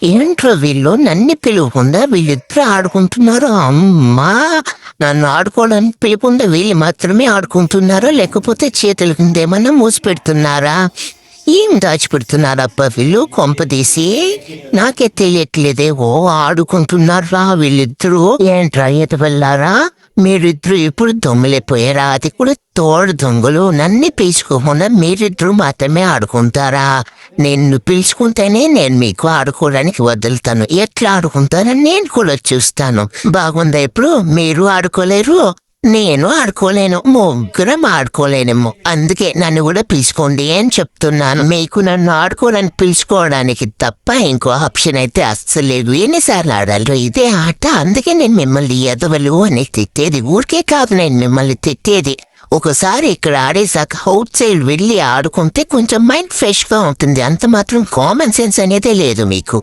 ఏంట్రా వీళ్ళు నన్ను పిలవకుండా వీళ్ళిద్దరు ఆడుకుంటున్నారు. అమ్మా, నన్ను ఆడుకోవడానికి పిలవకుండా వీళ్ళు మాత్రమే ఆడుకుంటున్నారా, లేకపోతే చేతుల కింద ఏమన్నా మూసి పెడుతున్నారా? ఏం దాచిపెడుతున్నారబ్బా వీళ్ళు కొంపదీసి? నాకే తెలియట్లేదే. ఓ ఆడుకుంటున్నారా వీళ్ళిద్దరూ? ఏంట్రా వెళ్ళారా మీరిద్దరు? ఇప్పుడు దొంగలైపోయారా? అది కూడా తోడు దొంగలు. నన్ను పిలుచుకోకుండా మీరిద్దరు మాత్రమే ఆడుకుంటారా? నిన్ను పిలుచుకుంటేనే నేను మీకు ఆడుకోవడానికి వదులుతాను. ఎట్లా ఆడుకుంటారని నేను కూడా చూస్తాను. బాగుందా? ఇప్పుడు మీరు ఆడుకోలేరు, నేను ఆడుకోలేను, ముగ్గురం ఆడుకోలేనేమో. అందుకే నన్ను కూడా పిలుచుకోండి అని చెప్తున్నాను. మీకు నన్ను ఆడుకోవడానికి పిలుచుకోవడానికి తప్ప ఇంకో ఆప్షన్ అయితే అస్సలు లేదు. ఎన్నిసార్లు ఆడాలి ఇదే ఆట? అందుకే నేను మిమ్మల్ని ఎదవలు అని తిట్టేది. ఊరికే కాదు నేను మిమ్మల్ని తిట్టేది. ఒకసారి ఇక్కడ ఆడేసాక అవుట్ సైడ్ వెళ్ళి ఆడుకుంటే కొంచెం మైండ్ ఫ్రెష్గా ఉంటుంది. అంత మాత్రం కామన్ సెన్స్ అనేదే లేదు మీకు.